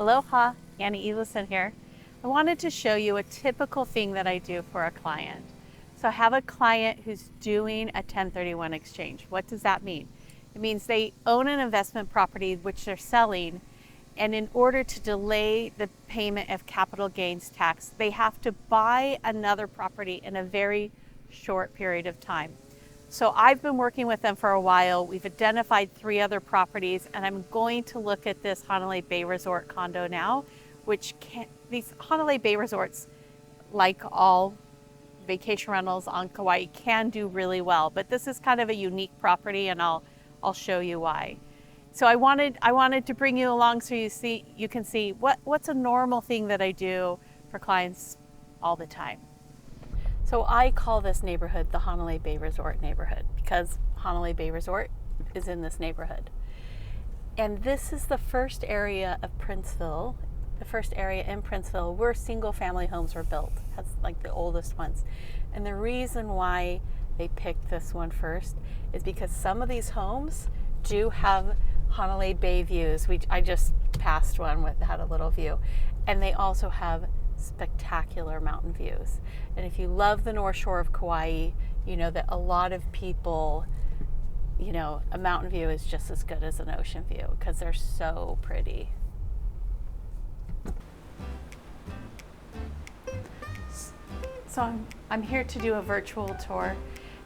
Aloha, Annie Elison here. I wanted to show you a typical thing that I do for a client. So I have a client who's doing a 1031 exchange. What does that mean? It means they own an investment property which they're selling, and in order to delay the payment of capital gains tax, they have to buy another property in a very short period of time. So I've been working with them for a while. We've identified 3 other properties, and I'm going to look at this Hanalei Bay Resort condo now, these Hanalei Bay Resorts, like all vacation rentals on Kauai, can do really well, but this is kind of a unique property, and I'll show you why. So I wanted to bring you along so you can see what's a normal thing that I do for clients all the time. So I call this neighborhood the Hanalei Bay Resort neighborhood because Hanalei Bay Resort is in this neighborhood. And this is the first area of Princeville, the first area in Princeville where single family homes were built. That's like the oldest ones. And the reason why they picked this one first is because some of these homes do have Hanalei Bay views. I just passed one that had a little view. And they also have spectacular mountain views. And if you love the North Shore of Kauai, you know that a lot of people, you know, a mountain view is just as good as an ocean view because they're so pretty. So I'm here to do a virtual tour.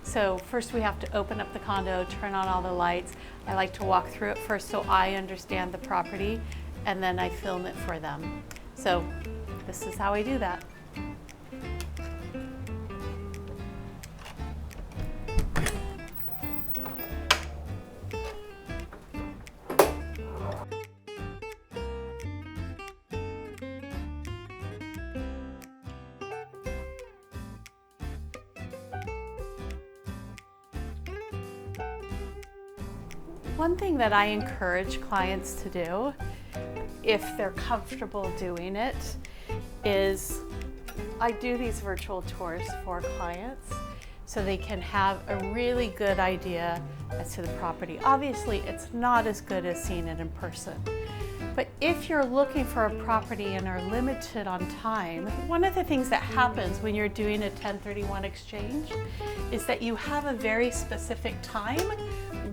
So first we have to open up the condo, turn on all the lights. I like to walk through it first so I understand the property, and then I film it for them. So this is how I do that. One thing that I encourage clients to do, if they're comfortable doing it, is I do these virtual tours for clients so they can have a really good idea as to the property. Obviously, it's not as good as seeing it in person. But if you're looking for a property and are limited on time, one of the things that happens when you're doing a 1031 exchange is that you have a very specific time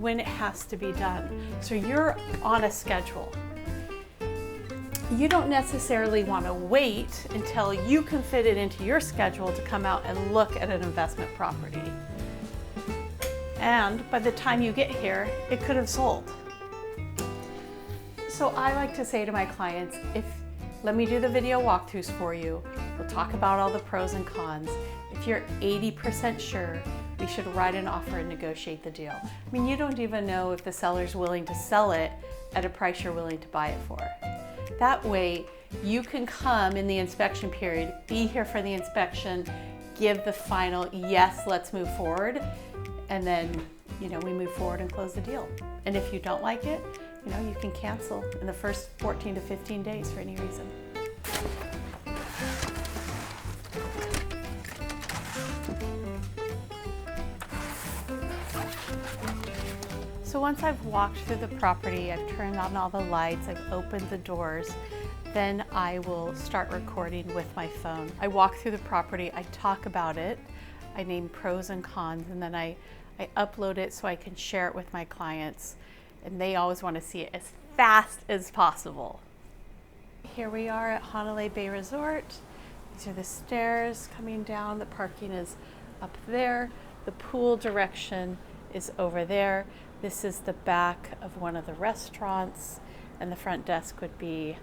when it has to be done. So you're on a schedule. You don't necessarily want to wait until you can fit it into your schedule to come out and look at an investment property. And by the time you get here, it could have sold. So I like to say to my clients, let me do the video walkthroughs for you. We'll talk about all the pros and cons. If you're 80% sure, we should write an offer and negotiate the deal. I mean, you don't even know if the seller's willing to sell it at a price you're willing to buy it for. That way, you can come in the inspection period, be here for the inspection, give the final, yes, let's move forward, and then, you know, we move forward and close the deal. And if you don't like it, you know, you can cancel in the first 14 to 15 days for any reason. So once I've walked through the property, I've turned on all the lights, I've opened the doors, then I will start recording with my phone. I walk through the property, I talk about it, I name pros and cons, and then I upload it so I can share it with my clients. And they always want to see it as fast as possible. Here we are at Hanalei Bay Resort. These are the stairs coming down. The parking is up there. The pool direction is over there. This is the back of one of the restaurants, and the front desk would be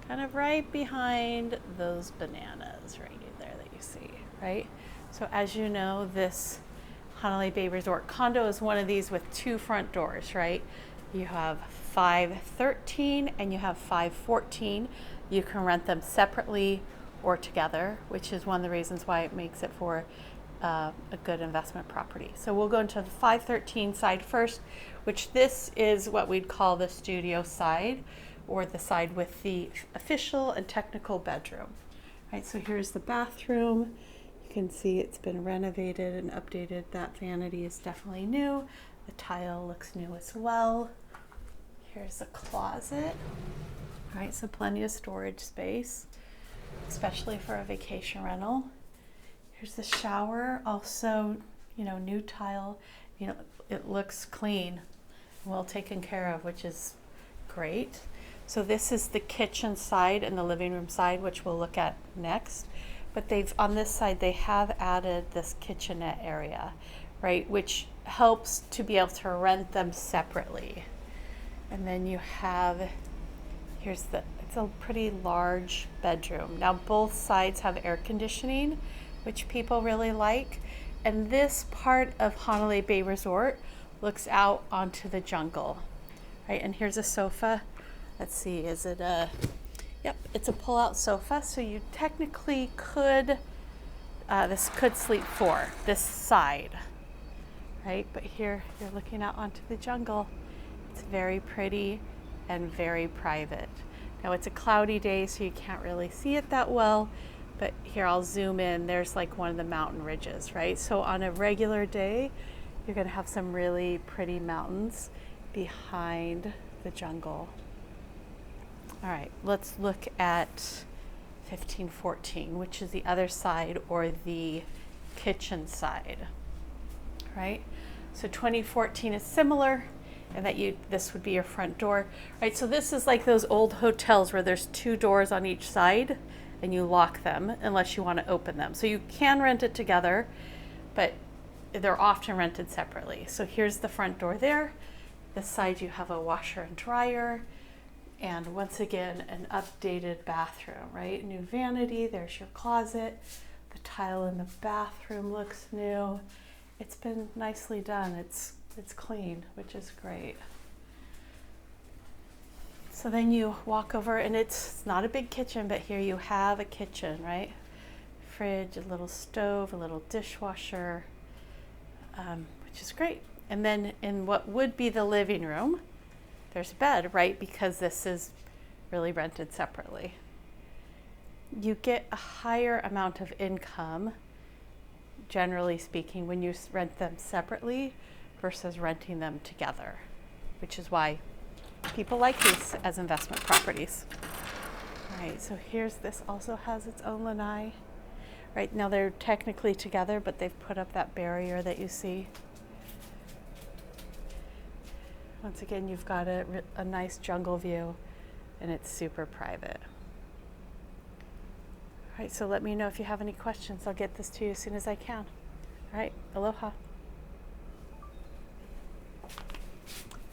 kind of right behind those bananas right there that you see, right? So as you know, this Hanalei Bay Resort condo is one of these with 2 front doors, right? You have 513 and you have 514. You can rent them separately or together, which is one of the reasons why it makes it for a good investment property. So we'll go into the 513 side first, which this is what we'd call the studio side, or the side with the official and technical bedroom. Right, so here's the bathroom. You can see it's been renovated and updated. That vanity is definitely new. The tile looks new as well. Here's a closet. All right, so plenty of storage space, especially for a vacation rental. Here's the shower, also, new tile. It looks clean, well taken care of, which is great. So this is the kitchen side and the living room side, which we'll look at next. But on this side, they have added this kitchenette area, right, which helps to be able to rent them separately. And then you have, it's a pretty large bedroom. Now both sides have air conditioning, which people really like. And this part of Honolulu Bay Resort looks out onto the jungle, right? And here's a sofa. Let's see, is it yep, it's a pull-out sofa. So you technically could, this could sleep four, this side, right? But here you're looking out onto the jungle. It's very pretty and very private. Now it's a cloudy day, so you can't really see it that well, but here I'll zoom in. There's like one of the mountain ridges, right? So on a regular day, you're gonna have some really pretty mountains behind the jungle. All right, let's look at 1514, which is the other side, or the kitchen side, right? So 2014 is similar, and that this would be your front door, right? So this is like those old hotels where there's two doors on each side and you lock them unless you want to open them. So you can rent it together, but they're often rented separately. So here's the front door there. This side you have a washer and dryer, and once again, an updated bathroom, right? New vanity, there's your closet. The tile in the bathroom looks new. It's been nicely done. It's clean, which is great. So then you walk over, and it's not a big kitchen, but here you have a kitchen, right? Fridge, a little stove, a little dishwasher, which is great. And then in what would be the living room, there's a bed, right? Because this is really rented separately. You get a higher amount of income, generally speaking, when you rent them separately versus renting them together, which is why people like these as investment properties. All right, so this also has its own lanai. Right now they're technically together, but they've put up that barrier that you see. Once again, you've got a nice jungle view, and it's super private. All right, so let me know if you have any questions. I'll get this to you as soon as I can. All right, aloha.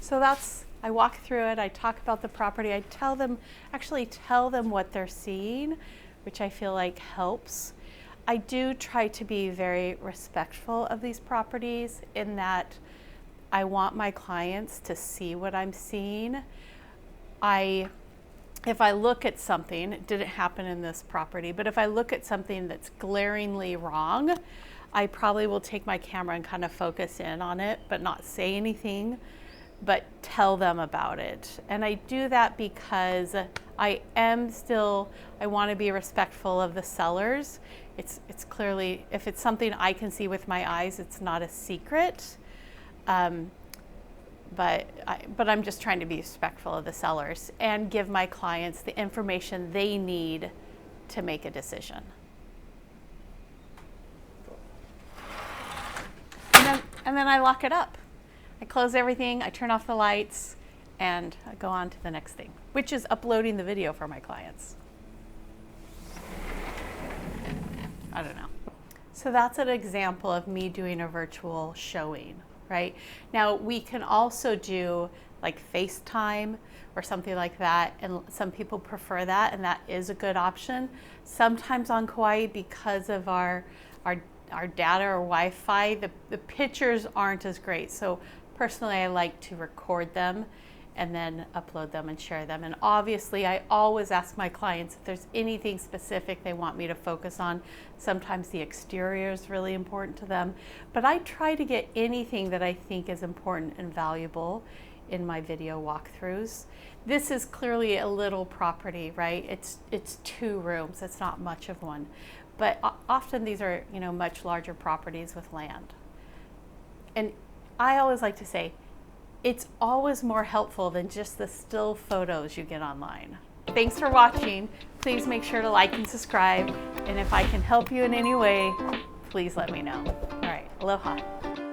So I walk through it, I talk about the property, I tell them what they're seeing, which I feel like helps. I do try to be very respectful of these properties in that I want my clients to see what I'm seeing. If I look at something, it didn't happen in this property, but if I look at something that's glaringly wrong, I probably will take my camera and kind of focus in on it, but not say anything, but tell them about it. And I do that because I want to be respectful of the sellers. It's clearly, if it's something I can see with my eyes, it's not a secret. But I'm just trying to be respectful of the sellers and give my clients the information they need to make a decision. And then I lock it up. I close everything, I turn off the lights, and I go on to the next thing, which is uploading the video for my clients. I don't know. So that's an example of me doing a virtual showing, right? Now we can also do like FaceTime or something like that, and some people prefer that, and that is a good option. Sometimes on Kauai, because of our data or Wi-Fi, the pictures aren't as great. So personally, I like to record them and then upload them and share them. And obviously, I always ask my clients if there's anything specific they want me to focus on. Sometimes the exterior is really important to them, but I try to get anything that I think is important and valuable in my video walkthroughs. This is clearly a little property, right? It's 2 rooms, it's not much of one. But often these are, much larger properties with land. And I always like to say, it's always more helpful than just the still photos you get online, Thanks for watching. Please make sure to like and subscribe. And if I can help you in any way, please let me know. All right, aloha.